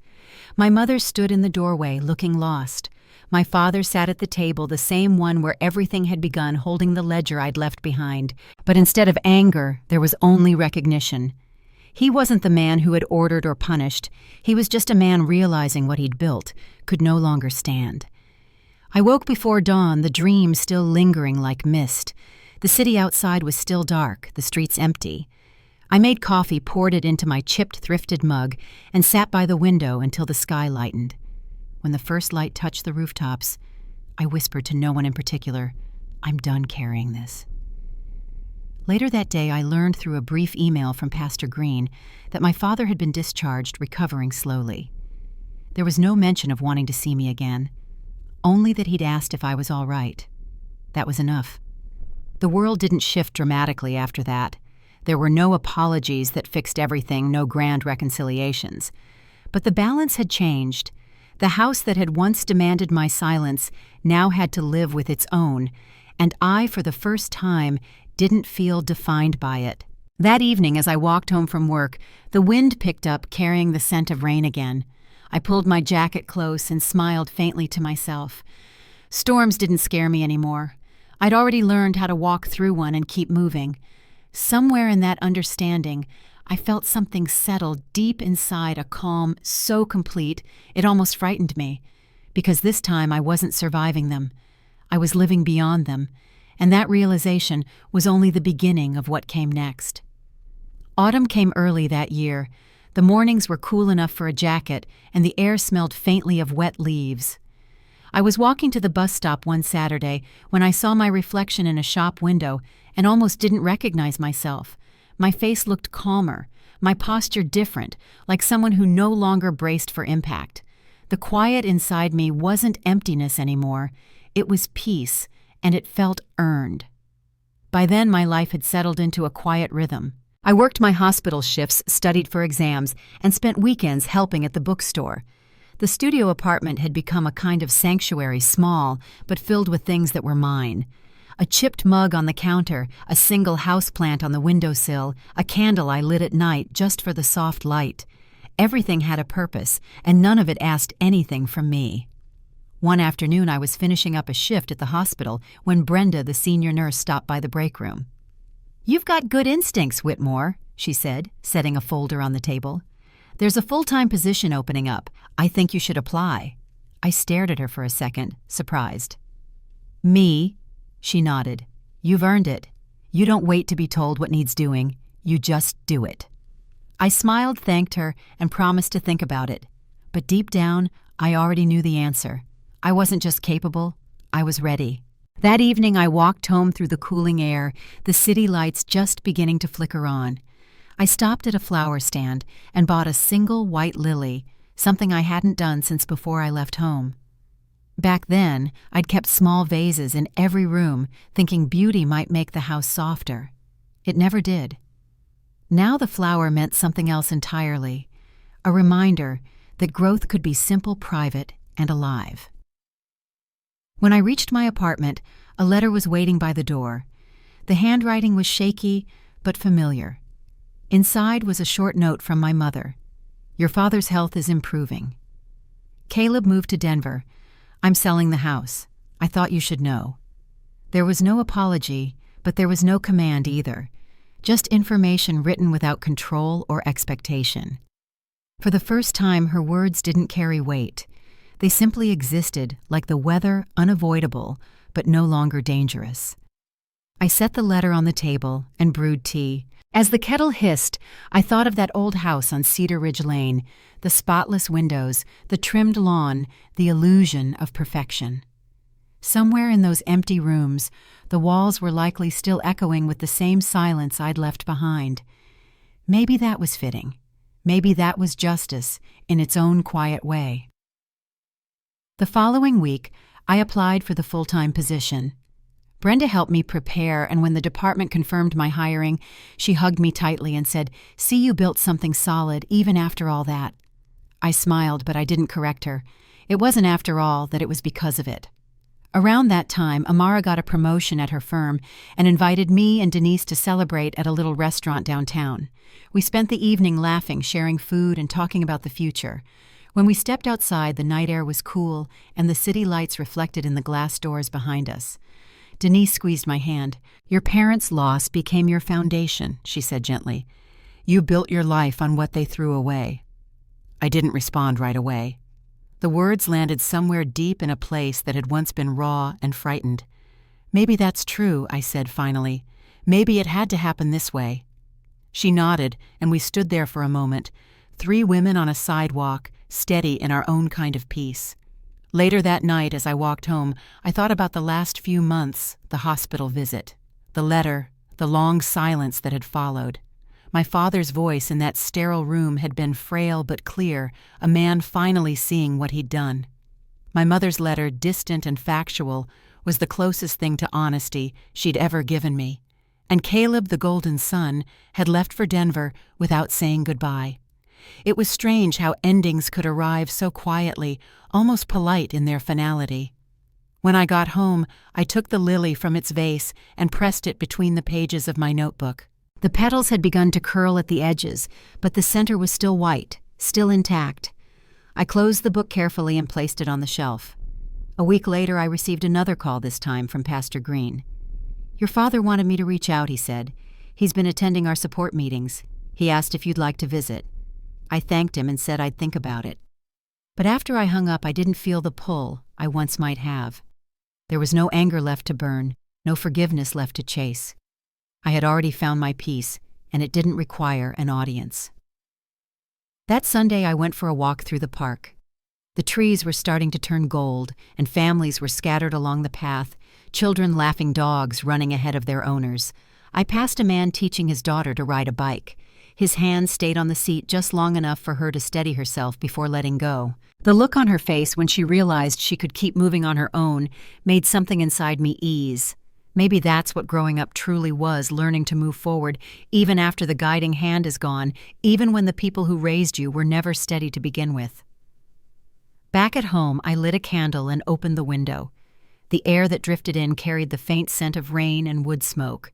My mother stood in the doorway, looking lost. My father sat at the table, the same one where everything had begun, holding the ledger I'd left behind. But instead of anger, there was only recognition. He wasn't the man who had ordered or punished. He was just a man realizing what he'd built could no longer stand. I woke before dawn, the dream still lingering like mist. The city outside was still dark, the streets empty. I made coffee, poured it into my chipped, thrifted mug, and sat by the window until the sky lightened. When the first light touched the rooftops, I whispered to no one in particular, "I'm done carrying this." Later that day, I learned through a brief email from Pastor Green that my father had been discharged, recovering slowly. There was no mention of wanting to see me again, only that he'd asked if I was all right. That was enough. The world didn't shift dramatically after that. There were no apologies that fixed everything, no grand reconciliations. But the balance had changed. The house that had once demanded my silence now had to live with its own, and I, for the first time, didn't feel defined by it. That evening, as I walked home from work, the wind picked up, carrying the scent of rain again. I pulled my jacket close and smiled faintly to myself. Storms didn't scare me anymore. I'd already learned how to walk through one and keep moving. Somewhere in that understanding, I felt something settle deep inside, a calm so complete it almost frightened me, because this time I wasn't surviving them. I was living beyond them, and that realization was only the beginning of what came next. Autumn came early that year. The mornings were cool enough for a jacket, and the air smelled faintly of wet leaves. I was walking to the bus stop one Saturday when I saw my reflection in a shop window and almost didn't recognize myself. My face looked calmer, my posture different, like someone who no longer braced for impact. The quiet inside me wasn't emptiness anymore. It was peace, and it felt earned. By then, my life had settled into a quiet rhythm. I worked my hospital shifts, studied for exams, and spent weekends helping at the bookstore. The studio apartment had become a kind of sanctuary, small, but filled with things that were mine. A chipped mug on the counter, a single houseplant on the windowsill, a candle I lit at night just for the soft light. Everything had a purpose, and none of it asked anything from me. One afternoon, I was finishing up a shift at the hospital when Brenda, the senior nurse, stopped by the break room. "You've got good instincts, Whitmore," she said, setting a folder on the table. "There's a full-time position opening up. I think you should apply." I stared at her for a second, surprised. "Me?" She nodded. "You've earned it. You don't wait to be told what needs doing. You just do it." I smiled, thanked her, and promised to think about it. But deep down, I already knew the answer. I wasn't just capable, I was ready. That evening, I walked home through the cooling air, the city lights just beginning to flicker on. I stopped at a flower stand and bought a single white lily, something I hadn't done since before I left home. Back then, I'd kept small vases in every room, thinking beauty might make the house softer. It never did. Now the flower meant something else entirely, a reminder that growth could be simple, private, and alive. When I reached my apartment, a letter was waiting by the door. The handwriting was shaky, but familiar. Inside was a short note from my mother. "Your father's health is improving. Caleb moved to Denver. I'm selling the house. I thought you should know." There was no apology, but there was no command either. Just information written without control or expectation. For the first time, her words didn't carry weight. They simply existed, like the weather, unavoidable, but no longer dangerous. I set the letter on the table and brewed tea. As the kettle hissed, I thought of that old house on Cedar Ridge Lane, the spotless windows, the trimmed lawn, the illusion of perfection. Somewhere in those empty rooms, the walls were likely still echoing with the same silence I'd left behind. Maybe that was fitting. Maybe that was justice in its own quiet way. The following week, I applied for the full-time position. Brenda helped me prepare, and when the department confirmed my hiring, she hugged me tightly and said, "See, you built something solid, even after all that." I smiled, but I didn't correct her. It wasn't after all that it was because of it. Around that time, Amara got a promotion at her firm and invited me and Denise to celebrate at a little restaurant downtown. We spent the evening laughing, sharing food, and talking about the future. When we stepped outside, the night air was cool, and the city lights reflected in the glass doors behind us. Denise squeezed my hand. "Your parents' loss became your foundation," she said gently. "You built your life on what they threw away." I didn't respond right away. The words landed somewhere deep in a place that had once been raw and frightened. "Maybe that's true," I said finally. "Maybe it had to happen this way." She nodded, and we stood there for a moment, 3 women on a sidewalk, steady in our own kind of peace. Later that night, as I walked home, I thought about the last few months, the hospital visit, the letter, the long silence that had followed. My father's voice in that sterile room had been frail but clear, a man finally seeing what he'd done. My mother's letter, distant and factual, was the closest thing to honesty she'd ever given me. And Caleb, the golden son, had left for Denver without saying goodbye. It was strange how endings could arrive so quietly, almost polite in their finality. When I got home, I took the lily from its vase and pressed it between the pages of my notebook. The petals had begun to curl at the edges, but the center was still white, still intact. I closed the book carefully and placed it on the shelf. A week later, I received another call, this time from Pastor Green. "Your father wanted me to reach out," he said. "He's been attending our support meetings. He asked if you'd like to visit." I thanked him and said I'd think about it. But after I hung up, I didn't feel the pull I once might have. There was no anger left to burn, no forgiveness left to chase. I had already found my peace, and it didn't require an audience. That Sunday, I went for a walk through the park. The trees were starting to turn gold, and families were scattered along the path, children laughing, dogs running ahead of their owners. I passed a man teaching his daughter to ride a bike. His hand stayed on the seat just long enough for her to steady herself before letting go. The look on her face when she realized she could keep moving on her own made something inside me ease. Maybe that's what growing up truly was, learning to move forward, even after the guiding hand is gone, even when the people who raised you were never steady to begin with. Back at home, I lit a candle and opened the window. The air that drifted in carried the faint scent of rain and wood smoke.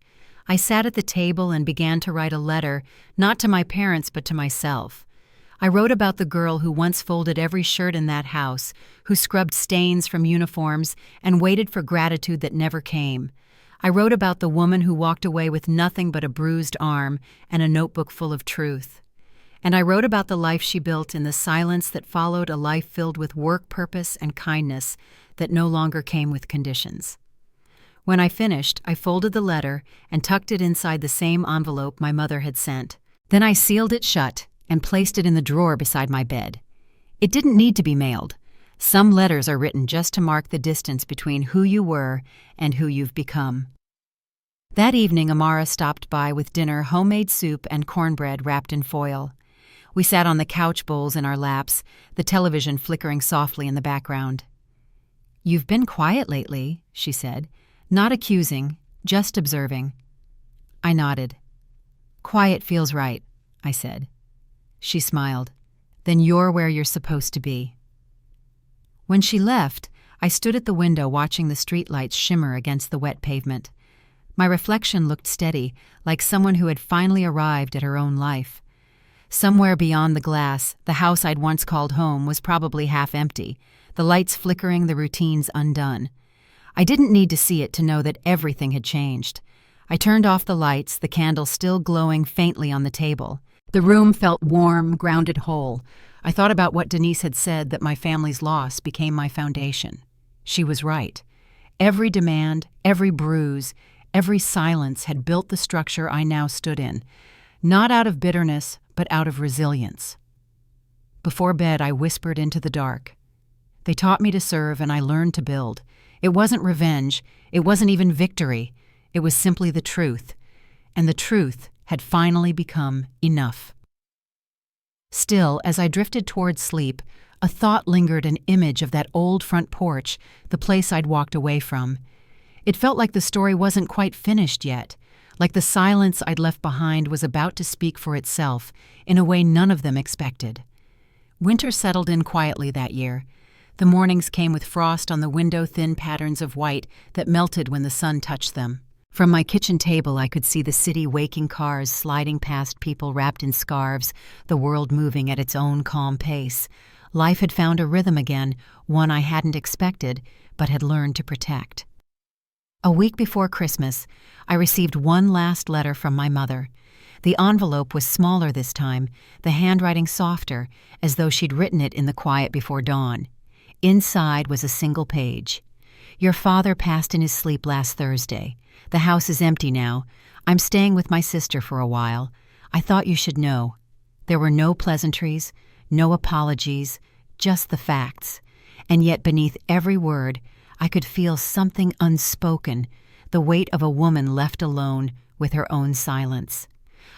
I sat at the table and began to write a letter, not to my parents but to myself. I wrote about the girl who once folded every shirt in that house, who scrubbed stains from uniforms and waited for gratitude that never came. I wrote about the woman who walked away with nothing but a bruised arm and a notebook full of truth. And I wrote about the life she built in the silence that followed a life filled with work, purpose, and kindness that no longer came with conditions. When I finished, I folded the letter and tucked it inside the same envelope my mother had sent. Then I sealed it shut and placed it in the drawer beside my bed. It didn't need to be mailed. Some letters are written just to mark the distance between who you were and who you've become. That evening, Amara stopped by with dinner, homemade soup, and cornbread wrapped in foil. We sat on the couch, bowls in our laps, the television flickering softly in the background. "You've been quiet lately," she said. Not accusing, just observing. I nodded. "Quiet feels right," I said. She smiled. "Then you're where you're supposed to be." When she left, I stood at the window watching the streetlights shimmer against the wet pavement. My reflection looked steady, like someone who had finally arrived at her own life. Somewhere beyond the glass, the house I'd once called home was probably half empty, the lights flickering, the routines undone. I didn't need to see it to know that everything had changed. I turned off the lights, the candle still glowing faintly on the table. The room felt warm, grounded whole. I thought about what Denise had said, that my family's loss became my foundation. She was right. Every demand, every bruise, every silence had built the structure I now stood in, not out of bitterness, but out of resilience. Before bed, I whispered into the dark. They taught me to serve, and I learned to build. It wasn't revenge. It wasn't even victory. It was simply the truth. And the truth had finally become enough. Still, as I drifted toward sleep, A thought lingered, an image of that old front porch, the place I'd walked away from. It felt like the story wasn't quite finished yet, like the silence I'd left behind was about to speak for itself in a way none of them expected. Winter settled in quietly that year. The mornings came with frost on the window-thin patterns of white that melted when the sun touched them. From my kitchen table I could see the city waking cars sliding past people wrapped in scarves, the world moving at its own calm pace. Life had found a rhythm again, one I hadn't expected, but had learned to protect. A week before Christmas, I received one last letter from my mother. The envelope was smaller this time, the handwriting softer, as though she'd written it in the quiet before dawn. Inside was a single page. Your father passed in his sleep last Thursday. The house is empty now. I'm staying with my sister for a while. I thought you should know. There were no pleasantries, no apologies, just the facts. And yet beneath every word, I could feel something unspoken, the weight of a woman left alone with her own silence.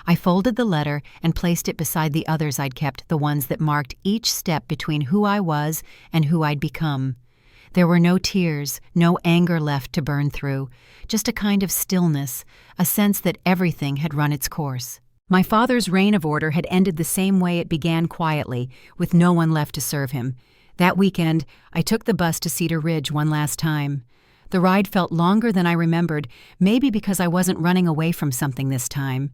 I folded the letter and placed it beside the others I'd kept, the ones that marked each step between who I was and who I'd become. There were no tears, no anger left to burn through, just a kind of stillness, a sense that everything had run its course. My father's reign of order had ended the same way it began, quietly, with no one left to serve him. That weekend, I took the bus to Cedar Ridge one last time. The ride felt longer than I remembered, maybe because I wasn't running away from something this time.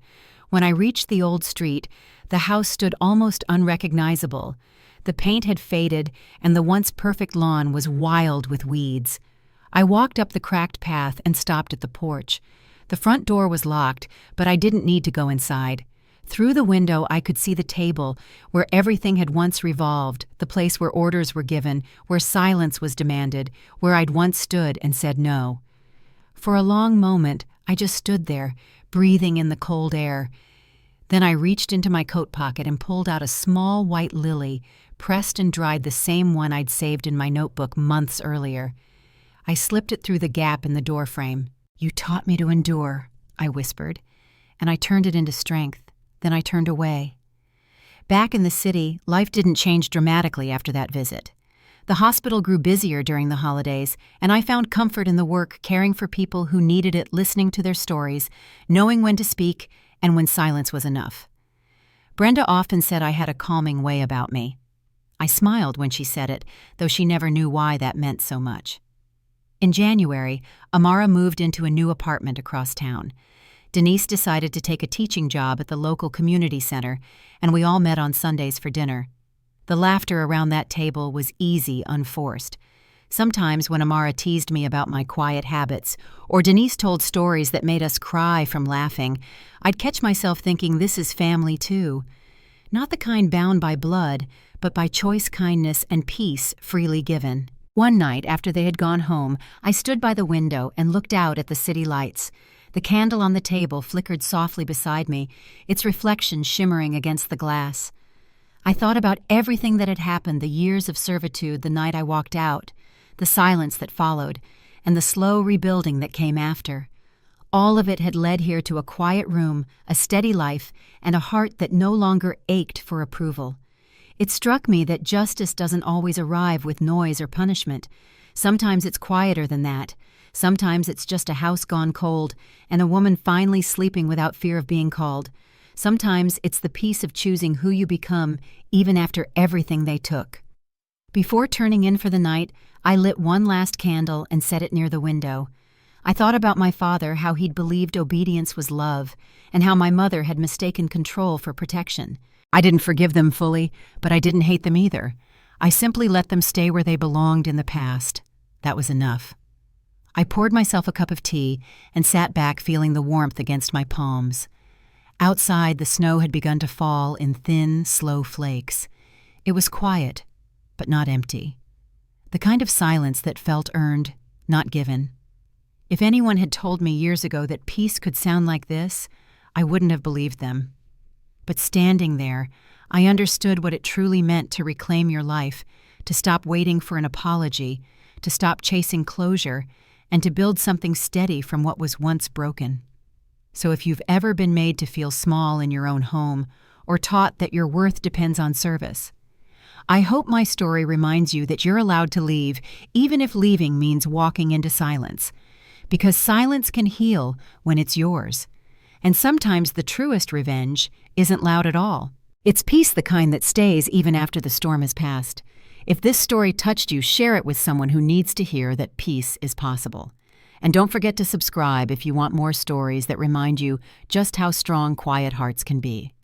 When I reached the old street, the house stood almost unrecognizable. The paint had faded, and the once perfect lawn was wild with weeds. I walked up the cracked path and stopped at the porch. The front door was locked, but I didn't need to go inside. Through the window I could see the table, where everything had once revolved, the place where orders were given, where silence was demanded, where I'd once stood and said no. For a long moment, I just stood there, breathing in the cold air. Then I reached into my coat pocket and pulled out a small white lily, pressed and dried the same one I'd saved in my notebook months earlier. I slipped it through the gap in the doorframe. "You taught me to endure," I whispered, and I turned it into strength. Then I turned away. Back in the city, life didn't change dramatically after that visit. The hospital grew busier during the holidays, and I found comfort in the work caring for people who needed it, listening to their stories, knowing when to speak and when silence was enough. Brenda often said I had a calming way about me. I smiled when she said it, though she never knew why that meant so much. In January, Amara moved into a new apartment across town. Denise decided to take a teaching job at the local community center, and we all met on Sundays for dinner. The laughter around that table was easy, unforced. Sometimes when Amara teased me about my quiet habits, or Denise told stories that made us cry from laughing, I'd catch myself thinking this is family too. Not the kind bound by blood, but by choice kindness and peace freely given. One night, after they had gone home, I stood by the window and looked out at the city lights. The candle on the table flickered softly beside me, its reflection shimmering against the glass. I thought about everything that had happened, the years of servitude the night I walked out, the silence that followed, and the slow rebuilding that came after. All of it had led here to a quiet room, a steady life, and a heart that no longer ached for approval. It struck me that justice doesn't always arrive with noise or punishment. Sometimes it's quieter than that. Sometimes it's just a house gone cold and a woman finally sleeping without fear of being called. Sometimes it's the peace of choosing who you become, even after everything they took. Before turning in for the night, I lit one last candle and set it near the window. I thought about my father, how he'd believed obedience was love, and how my mother had mistaken control for protection. I didn't forgive them fully, but I didn't hate them either. I simply let them stay where they belonged in the past. That was enough. I poured myself a cup of tea and sat back, feeling the warmth against my palms. Outside, the snow had begun to fall in thin, slow flakes. It was quiet, but not empty. The kind of silence that felt earned, not given. If anyone had told me years ago that peace could sound like this, I wouldn't have believed them. But standing there, I understood what it truly meant to reclaim your life, to stop waiting for an apology, to stop chasing closure, and to build something steady from what was once broken. So if you've ever been made to feel small in your own home, or taught that your worth depends on service, I hope my story reminds you that you're allowed to leave, even if leaving means walking into silence. Because silence can heal when it's yours. And sometimes the truest revenge isn't loud at all. It's peace, the kind that stays even after the storm has passed. If this story touched you, share it with someone who needs to hear that peace is possible. And don't forget to subscribe if you want more stories that remind you just how strong quiet hearts can be.